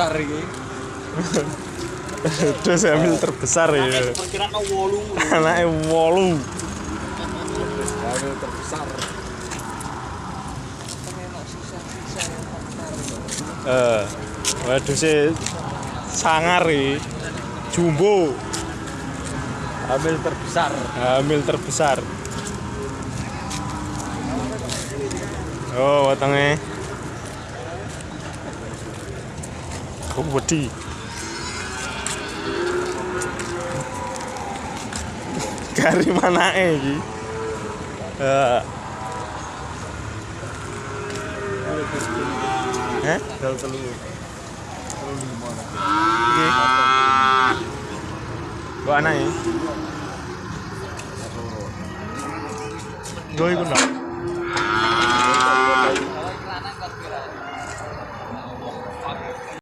terbesar ini. Wedhus hamil terbesar ya. Perkiraan 8. Anake 8. Hamil terbesar. Wedhuse sangar iki. Jumbo. Hamil terbesar. Hamil terbesar. Oh, wetenge. Kok wedi. Kari manake iki. Dal telur. Iki. Kok anake? Gue iku ndak.